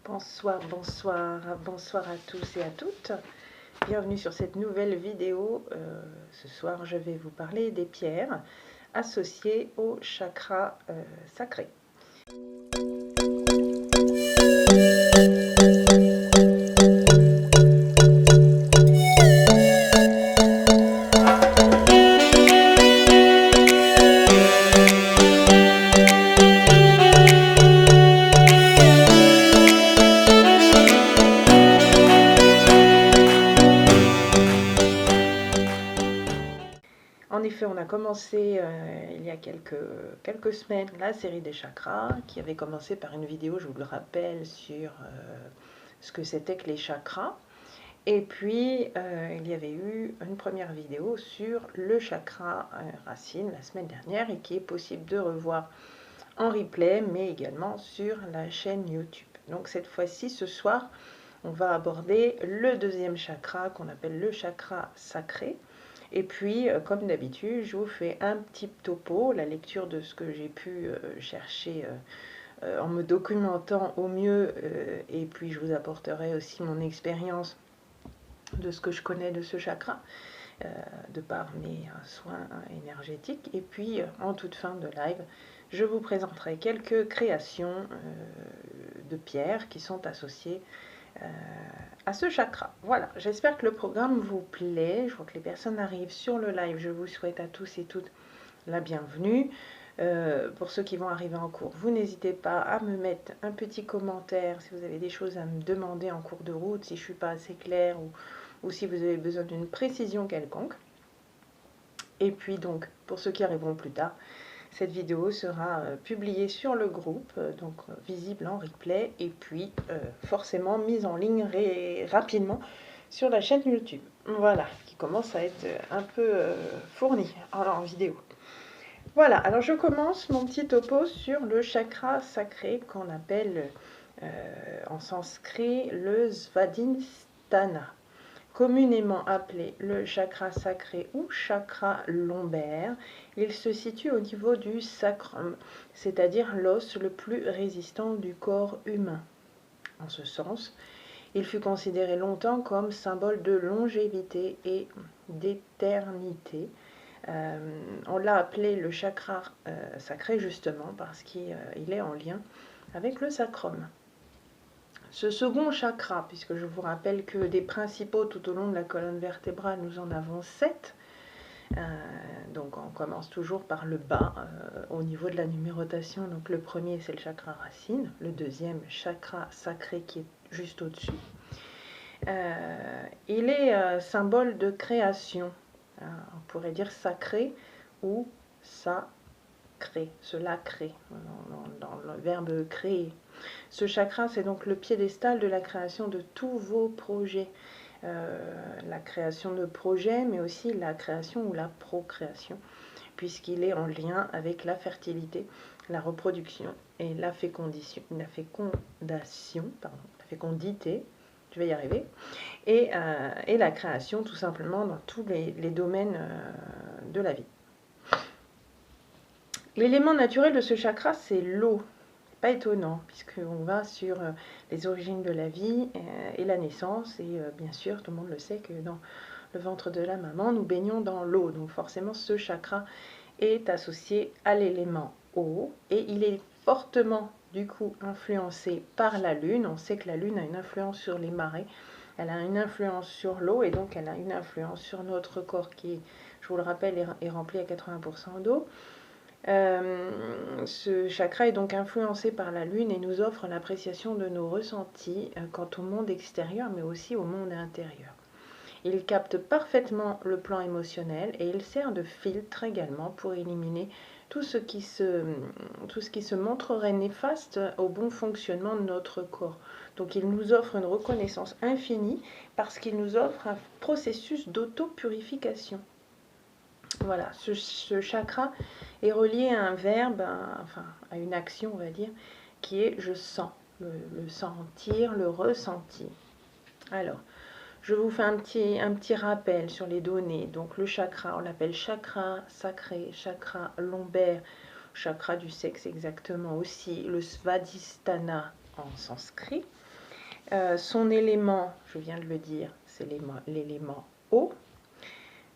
Bonsoir, bonsoir, bonsoir à tous et à toutes. Bienvenue sur cette nouvelle vidéo. Ce soir, je vais vous parler des pierres associées au chakra sacré. En effet, on a commencé il y a quelques semaines la série des chakras, qui avait commencé par une vidéo, je vous le rappelle, sur ce que c'était que les chakras. Et puis, il y avait eu une première vidéo sur le chakra racine la semaine dernière, et qui est possible de revoir en replay, mais également sur la chaîne YouTube. Donc cette fois-ci, ce soir, on va aborder le deuxième chakra qu'on appelle le chakra sacré. Et puis, comme d'habitude, je vous fais un petit topo, la lecture de ce que j'ai pu chercher en me documentant au mieux, et puis je vous apporterai aussi mon expérience de ce que je connais de ce chakra, de par mes soins énergétiques. Et puis, en toute fin de live, je vous présenterai quelques créations de pierres qui sont associées à ce chakra. Voilà, j'espère que le programme vous plaît. Je vois que les personnes arrivent sur le live. Je vous souhaite à tous et toutes la bienvenue. Pour ceux qui vont arriver en cours, vous n'hésitez pas à me mettre un petit commentaire si vous avez des choses à me demander en cours de route, si je ne suis pas assez claire ou si vous avez besoin d'une précision quelconque. Et puis donc, pour ceux qui arriveront plus tard, cette vidéo sera publiée sur le groupe, donc visible en replay, et puis forcément mise en ligne rapidement sur la chaîne YouTube. Voilà, qui commence à être un peu fournie en vidéo. Voilà, alors je commence mon petit topo sur le chakra sacré qu'on appelle en sanskrit le Svadhisthana, communément appelé le chakra sacré ou chakra lombaire. Il se situe au niveau du sacrum, c'est-à-dire l'os le plus résistant du corps humain. En ce sens, il fut considéré longtemps comme symbole de longévité et d'éternité. On l'a appelé le chakra sacré justement parce qu'il est en lien avec le sacrum. Ce second chakra, puisque je vous rappelle que des principaux tout au long de la colonne vertébrale, nous en avons 7. Donc on commence toujours par le bas au niveau de la numérotation. Donc le premier, c'est le chakra racine. Le deuxième, chakra sacré, qui est juste au-dessus. Il est symbole de création. On pourrait dire sacré ou sacré, cela crée, dans le verbe créer. Ce chakra, c'est donc le piédestal de la création de tous vos projets. La création de projets, mais aussi la création ou la procréation, puisqu'il est en lien avec la fertilité, la reproduction et la fécondité, je vais y arriver, et la création tout simplement dans tous les domaines de la vie. L'élément naturel de ce chakra, c'est l'eau. Pas étonnant, puisqu'on va sur les origines de la vie et la naissance, et bien sûr, tout le monde le sait que dans le ventre de la maman, nous baignons dans l'eau. Donc forcément, ce chakra est associé à l'élément eau, et il est fortement, du coup, influencé par la Lune. On sait que la Lune a une influence sur les marées, elle a une influence sur l'eau, et donc elle a une influence sur notre corps qui, je vous le rappelle, est rempli à 80% d'eau. Ce chakra est donc influencé par la Lune et nous offre l'appréciation de nos ressentis quant au monde extérieur, mais aussi au monde intérieur. Il capte parfaitement le plan émotionnel et il sert de filtre également pour éliminer tout ce qui se montrerait néfaste au bon fonctionnement de notre corps. Donc il nous offre une reconnaissance infinie parce qu'il nous offre un processus d'auto-purification. Voilà, ce chakra est relié à un verbe, à une action, on va dire, qui est je sens, le sentir, le ressentir. Alors, je vous fais un petit rappel sur les données. Donc le chakra, on l'appelle chakra sacré, chakra lombaire, chakra du sexe exactement aussi, le Svadhisthana en sanskrit. Son élément, je viens de le dire, c'est l'élément eau.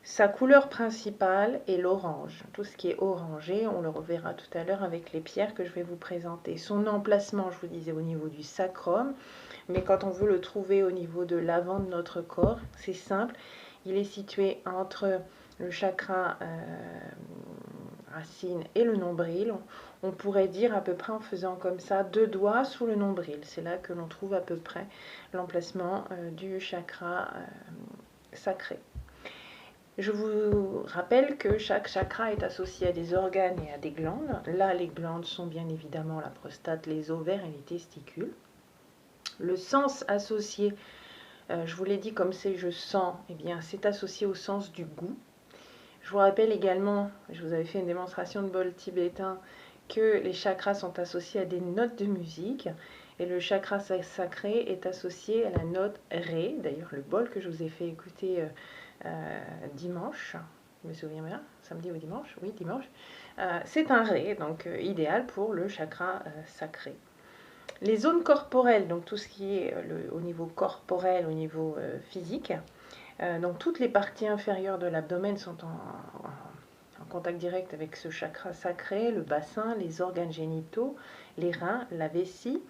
Sa couleur principale est l'orange. Tout ce qui est orangé, on le reverra tout à l'heure avec les pierres que je vais vous présenter. Son emplacement, je vous disais, au niveau du sacrum, mais quand on veut le trouver au niveau de l'avant de notre corps, c'est simple. Il est situé entre le chakra racine et le nombril. On pourrait dire à peu près en faisant comme ça 2 doigts sous le nombril. C'est là que l'on trouve à peu près l'emplacement du chakra sacré. Je vous rappelle que chaque chakra est associé à des organes et à des glandes. Là, les glandes sont bien évidemment la prostate, les ovaires et les testicules. Le sens associé, je vous l'ai dit comme c'est je sens, eh bien c'est associé au sens du goût. Je vous rappelle également, je vous avais fait une démonstration de bol tibétain, que les chakras sont associés à des notes de musique. Et le chakra sacré est associé à la note Ré. D'ailleurs, le bol que je vous ai fait écouter dimanche, je me souviens bien, samedi ou dimanche, oui dimanche, c'est un Ré, donc idéal pour le chakra sacré. Les zones corporelles, donc tout ce qui est au niveau corporel, au niveau physique, donc toutes les parties inférieures de l'abdomen sont en contact direct avec ce chakra sacré, le bassin, les organes génitaux, les reins, la vessie.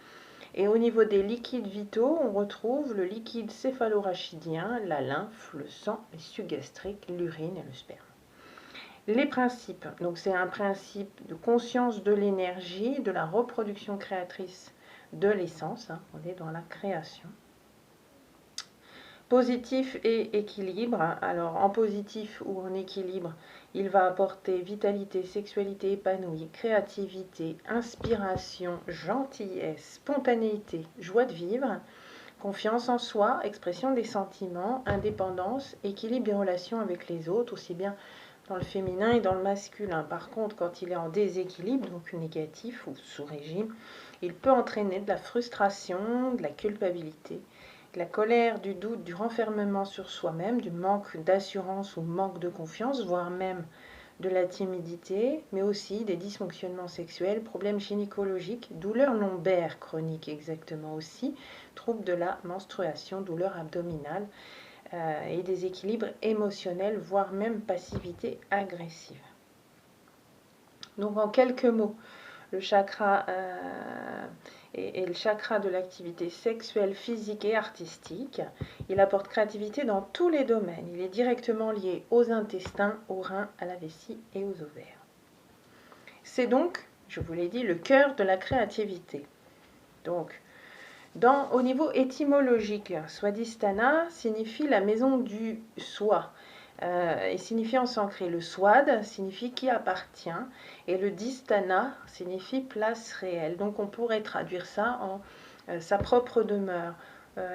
Et au niveau des liquides vitaux, on retrouve le liquide céphalorachidien, la lymphe, le sang, les sucs gastriques, l'urine et le sperme. Les principes, donc c'est un principe de conscience de l'énergie, de la reproduction créatrice de l'essence, hein, on est dans la création. Positif et équilibre, alors en positif ou en équilibre, il va apporter vitalité, sexualité épanouie, créativité, inspiration, gentillesse, spontanéité, joie de vivre, confiance en soi, expression des sentiments, indépendance, équilibre des relations avec les autres, aussi bien dans le féminin et dans le masculin. Par contre, quand il est en déséquilibre, donc négatif ou sous régime, il peut entraîner de la frustration, de la culpabilité, de la colère, du doute, du renfermement sur soi-même, du manque d'assurance ou manque de confiance, voire même de la timidité, mais aussi des dysfonctionnements sexuels, problèmes gynécologiques, douleurs lombaires chroniques exactement aussi, troubles de la menstruation, douleurs abdominales et des équilibres émotionnels, voire même passivité agressive. Donc en quelques mots, le chakra est le chakra de l'activité sexuelle, physique et artistique. Il apporte créativité dans tous les domaines. Il est directement lié aux intestins, aux reins, à la vessie et aux ovaires. C'est donc, je vous l'ai dit, le cœur de la créativité. Donc, au niveau étymologique, Swadhisthana signifie la maison du soi. Et signifie en sanskrit, le swad signifie qui appartient et le dhisthana signifie place réelle. Donc on pourrait traduire ça en sa propre demeure.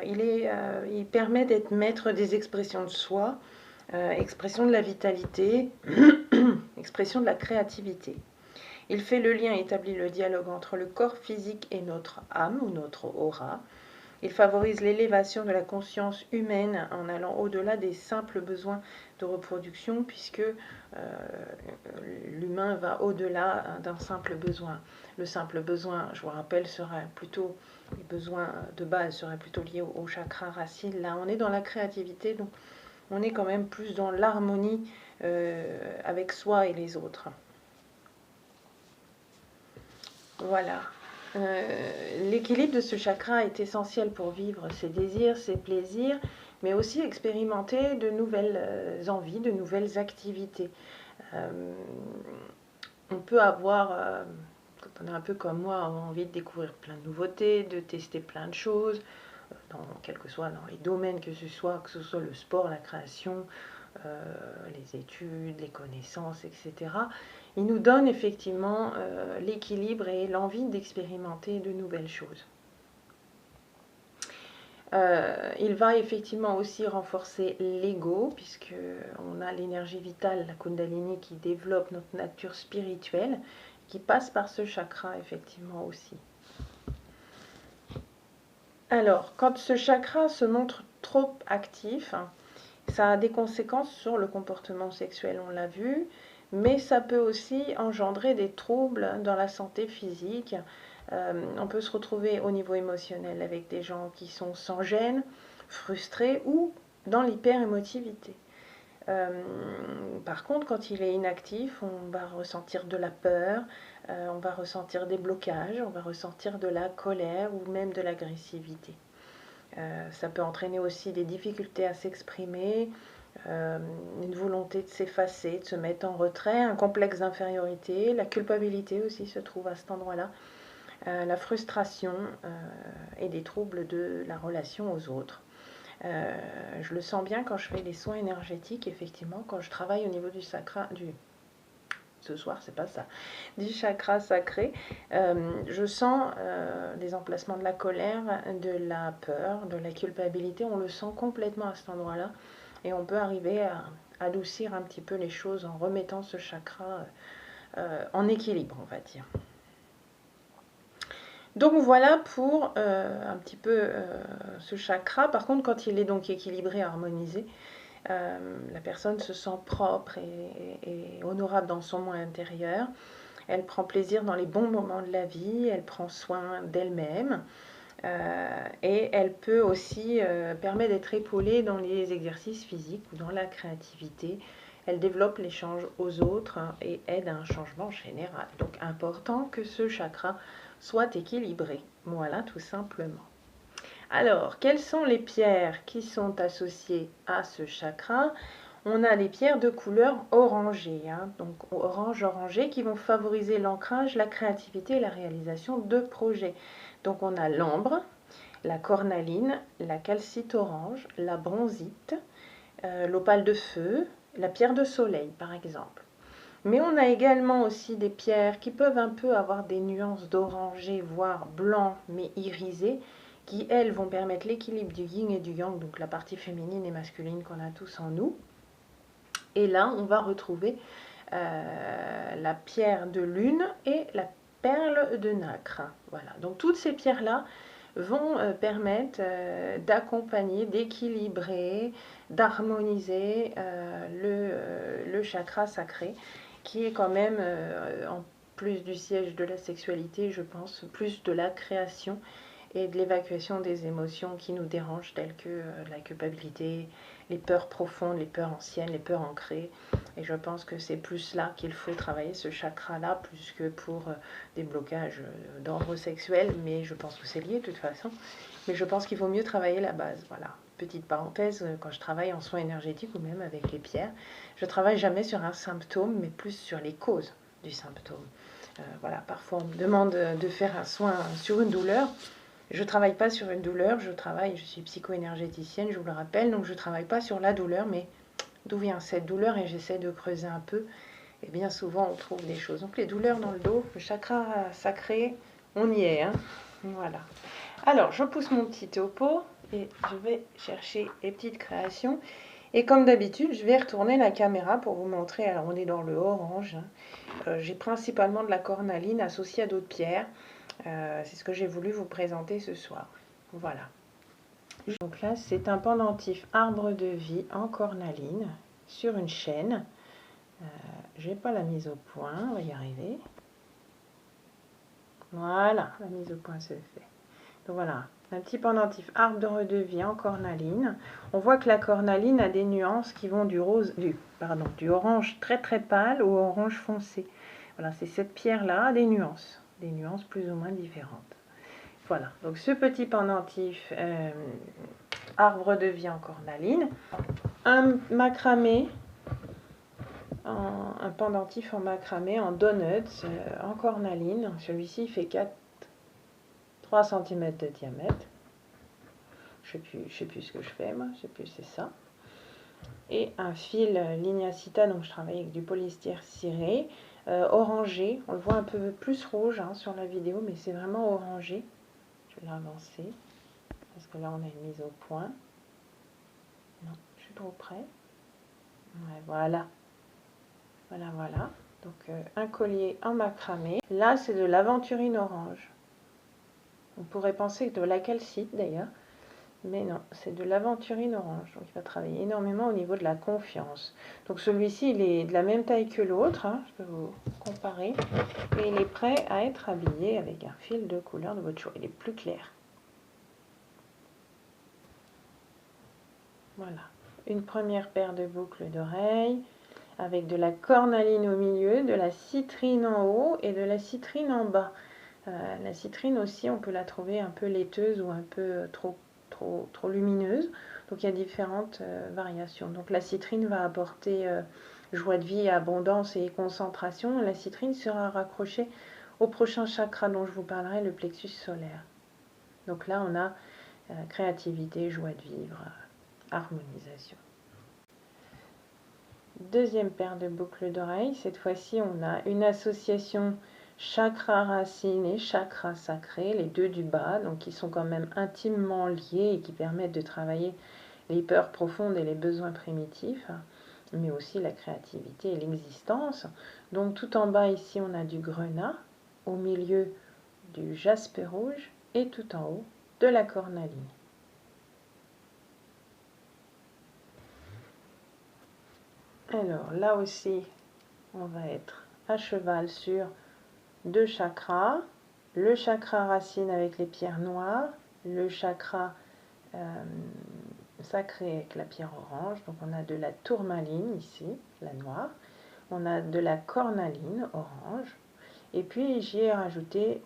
Il permet d'être maître des expressions de soi, expression de la vitalité, expression de la créativité. Il fait le lien et établit le dialogue entre le corps physique et notre âme ou notre aura. Il favorise l'élévation de la conscience humaine en allant au-delà des simples besoins de reproduction, puisque l'humain va au-delà d'un simple besoin. Le simple besoin, je vous rappelle, serait plutôt, les besoins de base seraient plutôt liés au chakra racine. Là, on est dans la créativité, donc on est quand même plus dans l'harmonie avec soi et les autres. Voilà. L'équilibre de ce chakra est essentiel pour vivre ses désirs, ses plaisirs, mais aussi expérimenter de nouvelles envies, de nouvelles activités. On peut avoir, quand on est un peu comme moi, envie de découvrir plein de nouveautés, de tester plein de choses, quel que soit dans les domaines que ce soit le sport, la création, les études, les connaissances, etc. Il nous donne effectivement l'équilibre et l'envie d'expérimenter de nouvelles choses. Il va effectivement aussi renforcer l'ego, puisqu'on a l'énergie vitale, la Kundalini, qui développe notre nature spirituelle, qui passe par ce chakra effectivement aussi. Alors, quand ce chakra se montre trop actif, ça a des conséquences sur le comportement sexuel, on l'a vu, mais ça peut aussi engendrer des troubles dans la santé physique, On peut se retrouver au niveau émotionnel avec des gens qui sont sans gêne, frustrés ou dans l'hyper-émotivité. Par contre, quand il est inactif, on va ressentir de la peur, on va ressentir des blocages, on va ressentir de la colère ou même de l'agressivité. Ça peut entraîner aussi des difficultés à s'exprimer, une volonté de s'effacer, de se mettre en retrait, un complexe d'infériorité, la culpabilité aussi se trouve à cet endroit-là, la frustration et des troubles de la relation aux autres. Je le sens bien quand je fais les soins énergétiques, effectivement, quand je travaille au niveau du chakra, ce soir, c'est pas ça, du chakra sacré, je sens des emplacements de la colère, de la peur, de la culpabilité, on le sent complètement à cet endroit-là, et on peut arriver à adoucir un petit peu les choses en remettant ce chakra en équilibre, on va dire. Donc voilà pour un petit peu ce chakra. Par contre, quand il est donc équilibré, harmonisé, la personne se sent propre et honorable dans son moi intérieur. Elle prend plaisir dans les bons moments de la vie, elle prend soin d'elle-même et elle peut aussi permettre d'être épaulée dans les exercices physiques ou dans la créativité. Elle développe l'échange aux autres et aide à un changement général. Donc important que ce chakra soit équilibré. Voilà, tout simplement. Alors, quelles sont les pierres qui sont associées à ce chakra? On a les pierres de couleur orangée, donc orange-orangé, qui vont favoriser l'ancrage, la créativité et la réalisation de projets. Donc on a l'ambre, la cornaline, la calcite orange, la bronzite, l'opale de feu, la pierre de soleil par exemple. Mais on a également aussi des pierres qui peuvent un peu avoir des nuances d'orangé, voire blanc, mais irisé, qui elles vont permettre l'équilibre du yin et du yang, donc la partie féminine et masculine qu'on a tous en nous. Et là, on va retrouver la pierre de lune et la perle de nacre. Voilà, donc toutes ces pierres-là vont permettre d'accompagner, d'équilibrer, d'harmoniser le chakra sacré, qui est quand même, en plus du siège de la sexualité, je pense, plus de la création et de l'évacuation des émotions qui nous dérangent, telles que la culpabilité, les peurs profondes, les peurs anciennes, les peurs ancrées. Et je pense que c'est plus là qu'il faut travailler, ce chakra-là, plus que pour des blocages d'ordre sexuel. Mais je pense que c'est lié de toute façon. Mais je pense qu'il vaut mieux travailler la base. Voilà. Petite parenthèse, quand je travaille en soins énergétiques ou même avec les pierres, je ne travaille jamais sur un symptôme, mais plus sur les causes du symptôme. Voilà, parfois on me demande de faire un soin sur une douleur. Je ne travaille pas sur une douleur, je suis psycho-énergéticienne, je vous le rappelle, donc je ne travaille pas sur la douleur, mais d'où vient cette douleur, et j'essaie de creuser un peu, et bien souvent on trouve des choses. Donc les douleurs dans le dos, le chakra sacré, on y est, hein. Voilà. Alors, je pousse mon petit topo, et je vais chercher les petites créations, et comme d'habitude, je vais retourner la caméra pour vous montrer. Alors on est dans le orange, hein. J'ai principalement de la cornaline associée à d'autres pierres. C'est ce que j'ai voulu vous présenter ce soir. Voilà. Donc là, c'est un pendentif arbre de vie en cornaline sur une chaîne. Je n'ai pas la mise au point, on va y arriver. Voilà, la mise au point se fait. Donc voilà, un petit pendentif arbre de vie en cornaline. On voit que la cornaline a des nuances qui vont du orange très très pâle au orange foncé. Voilà, c'est cette pierre-là, des nuances plus ou moins différentes. Voilà, donc ce petit pendentif arbre de vie en cornaline, un macramé, un pendentif en macramé en donuts en cornaline. Celui-ci fait 3 cm de diamètre. Je sais plus ce que je fais, moi, je sais plus, c'est ça. Et un fil lignacita, donc je travaille avec du polyester ciré, orangé. On le voit un peu plus rouge sur la vidéo, mais c'est vraiment orangé. Je vais l'avancer, parce que là on a une mise au point. Non, je suis trop près. Ouais, voilà. Voilà. Donc un collier en macramé. Là, c'est de l'aventurine orange. On pourrait penser que de la calcite d'ailleurs. Mais non, c'est de l'aventurine orange. Donc il va travailler énormément au niveau de la confiance. Donc celui-ci, il est de la même taille que l'autre. Hein, je peux vous comparer. Et il est prêt à être habillé avec un fil de couleur de votre choix. Il est plus clair. Voilà. Une première paire de boucles d'oreilles avec de la cornaline au milieu, de la citrine en haut et de la citrine en bas. La citrine aussi, on peut la trouver un peu laiteuse ou un peu trop lumineuse. Donc il y a différentes variations. Donc la citrine va apporter joie de vie, abondance et concentration. La citrine sera raccrochée au prochain chakra dont je vous parlerai, le plexus solaire. Donc là, on a créativité, joie de vivre, harmonisation. Deuxième paire de boucles d'oreilles. Cette fois-ci, on a une association chakra racine et chakra sacré, les deux du bas, donc qui sont quand même intimement liés et qui permettent de travailler les peurs profondes et les besoins primitifs, mais aussi la créativité et l'existence. Donc tout en bas ici, on a du grenat, au milieu du jaspe rouge et tout en haut de la cornaline. Alors là aussi, on va être à cheval sur deux chakras, le chakra racine avec les pierres noires, le chakra sacré avec la pierre orange. Donc on a de la tourmaline ici, la noire, on a de la cornaline orange, et puis j'y ai rajouté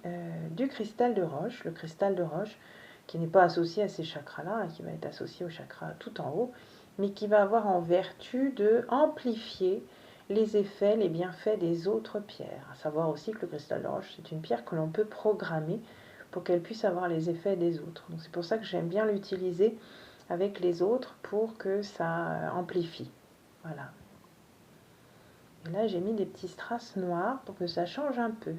du cristal de roche, le cristal de roche qui n'est pas associé à ces chakras-là, hein, qui va être associé au chakra tout en haut, mais qui va avoir en vertu de amplifier les effets, les bienfaits des autres pierres. À savoir aussi que le cristal de roche, c'est une pierre que l'on peut programmer pour qu'elle puisse avoir les effets des autres. Donc c'est pour ça que j'aime bien l'utiliser avec les autres pour que ça amplifie. Voilà. Et là, j'ai mis des petits strass noirs pour que ça change un peu.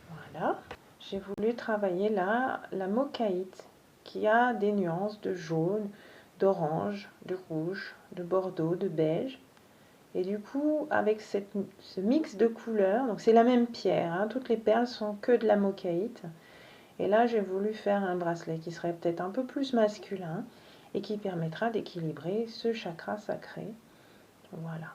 Voilà. J'ai voulu travailler là la mochaïte qui a des nuances de jaune, d'orange, de rouge, de bordeaux, de beige. Et du coup, avec ce mix de couleurs, donc c'est la même pierre, hein, toutes les perles sont que de la mochaïte. Et là, j'ai voulu faire un bracelet qui serait peut-être un peu plus masculin et qui permettra d'équilibrer ce chakra sacré. Voilà.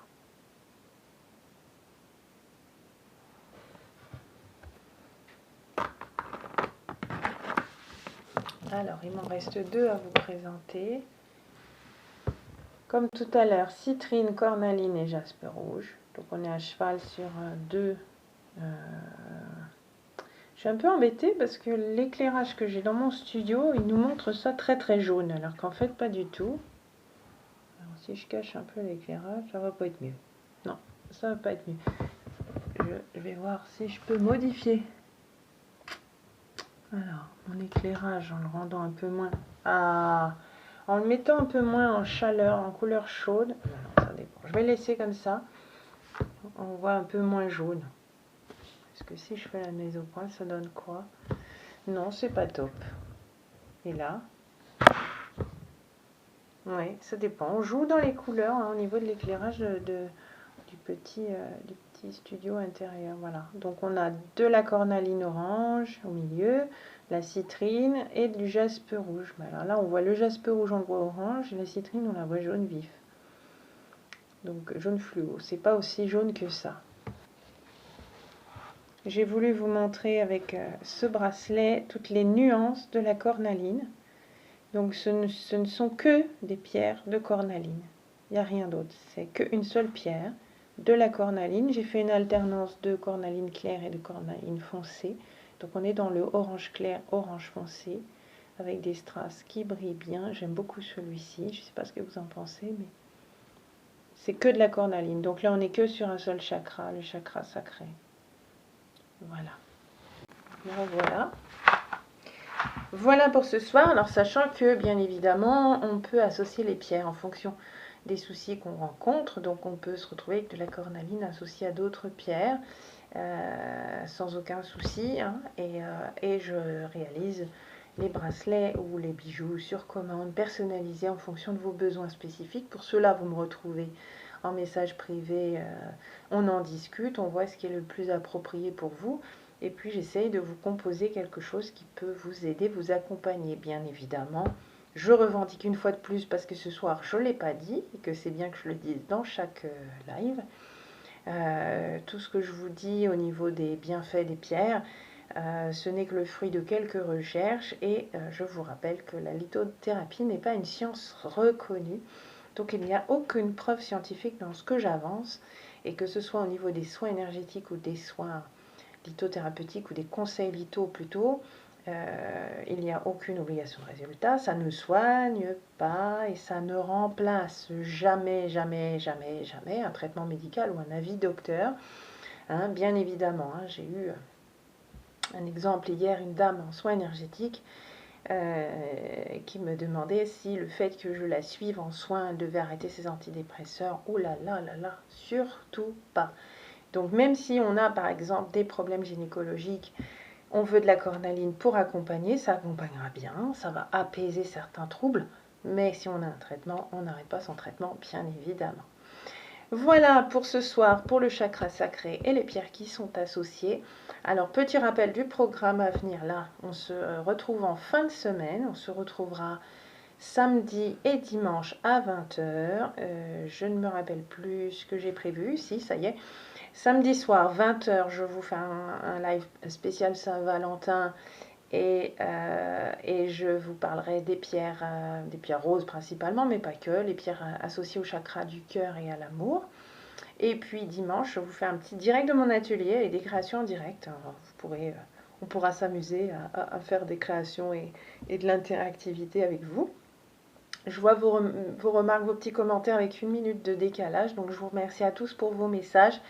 Alors, il m'en reste deux à vous présenter. Comme tout à l'heure, citrine, cornaline et jaspe rouge. Donc on est à cheval sur deux. Je suis un peu embêtée parce que l'éclairage que j'ai dans mon studio, il nous montre ça très très jaune, alors qu'en fait pas du tout. Alors si je cache un peu l'éclairage, ça va pas être mieux. Non, ça va pas être mieux. Je vais voir si je peux modifier. Alors, mon éclairage en le rendant un peu moins... Ah, en le mettant un peu moins en chaleur, en couleur chaude. Non, ça dépend. Je vais laisser comme ça. On voit un peu moins jaune. Parce que si je fais la mise au point, ça donne quoi? Non, c'est pas top. Et là? Oui, ça dépend. On joue dans les couleurs hein, au niveau de l'éclairage du petit studio intérieur. Voilà. Donc on a de la cornaline orange au milieu, la citrine et du jaspe rouge. Alors là, on voit le jaspe rouge, on le voit orange, et la citrine, on la voit jaune vif. Donc jaune fluo. C'est pas aussi jaune que ça. J'ai voulu vous montrer avec ce bracelet toutes les nuances de la cornaline. Donc ce ne sont que des pierres de cornaline. Il n'y a rien d'autre. C'est qu'une seule pierre de la cornaline. J'ai fait une alternance de cornaline claire et de cornaline foncée. Donc on est dans le orange clair, orange foncé, avec des strass qui brillent bien. J'aime beaucoup celui-ci. Je ne sais pas ce que vous en pensez, mais c'est que de la cornaline. Donc là, on n'est que sur un seul chakra, le chakra sacré. Voilà. Voilà. Voilà pour ce soir. Alors sachant que bien évidemment on peut associer les pierres en fonction des soucis qu'on rencontre. Donc on peut se retrouver avec de la cornaline associée à d'autres pierres sans aucun souci. Hein. Et je réalise les bracelets ou les bijoux sur commande personnalisés en fonction de vos besoins spécifiques. Pour cela vous me retrouvez en message privé. On en discute, on voit ce qui est le plus approprié pour vous. Et puis j'essaye de vous composer quelque chose qui peut vous aider, vous accompagner. Bien évidemment, je revendique une fois de plus, parce que ce soir je ne l'ai pas dit, et que c'est bien que je le dise dans chaque live. Tout ce que je vous dis au niveau des bienfaits des pierres, ce n'est que le fruit de quelques recherches, et je vous rappelle que la lithothérapie n'est pas une science reconnue. Donc il n'y a aucune preuve scientifique dans ce que j'avance, et que ce soit au niveau des soins énergétiques ou des soins lithothérapeutiques ou des conseils litho plutôt, il n'y a aucune obligation de résultat, ça ne soigne pas et ça ne remplace jamais, jamais, jamais, jamais un traitement médical ou un avis docteur. Hein, bien évidemment, hein, j'ai eu un exemple hier, une dame en soins énergétiques qui me demandait si le fait que je la suive en soins, elle devait arrêter ses antidépresseurs. Oh là là là là, surtout pas. Donc même si on a par exemple des problèmes gynécologiques, on veut de la cornaline pour accompagner, ça accompagnera bien, ça va apaiser certains troubles, mais si on a un traitement, on n'arrête pas son traitement, bien évidemment. Voilà pour ce soir, pour le chakra sacré et les pierres qui sont associées. Alors, petit rappel du programme à venir, là, on se retrouve en fin de semaine, on se retrouvera samedi et dimanche à 20 h. Je ne me rappelle plus ce que j'ai prévu, si, ça y est. Samedi soir, 20 h, je vous fais un live spécial Saint-Valentin et je vous parlerai des pierres roses principalement, mais pas que, les pierres associées au chakra du cœur et à l'amour. Et puis dimanche, je vous fais un petit direct de mon atelier et des créations en direct. Alors, on pourra s'amuser à faire des créations et de l'interactivité avec vous. Je vois vos remarques, vos petits commentaires avec 1 minute de décalage, donc je vous remercie à tous pour vos messages.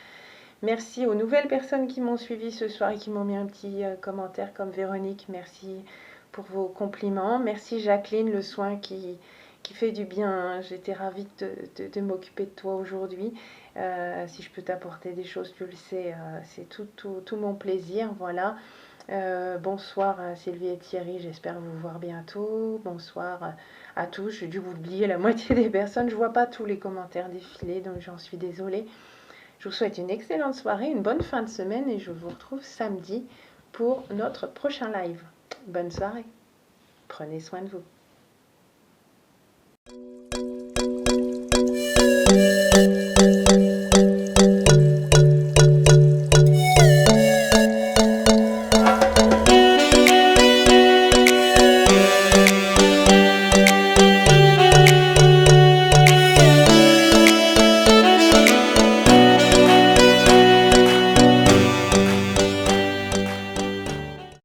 Merci aux nouvelles personnes qui m'ont suivi ce soir et qui m'ont mis un petit commentaire comme Véronique. Merci pour vos compliments. Merci Jacqueline, le soin qui fait du bien. J'étais ravie de m'occuper de toi aujourd'hui. Si je peux t'apporter des choses, tu le sais, c'est tout mon plaisir. Voilà. Bonsoir à Sylvie et Thierry, j'espère vous voir bientôt. Bonsoir à tous. J'ai dû vous oublier la moitié des personnes. Je ne vois pas tous les commentaires défiler, donc j'en suis désolée. Je vous souhaite une excellente soirée, une bonne fin de semaine et je vous retrouve samedi pour notre prochain live. Bonne soirée. Prenez soin de vous.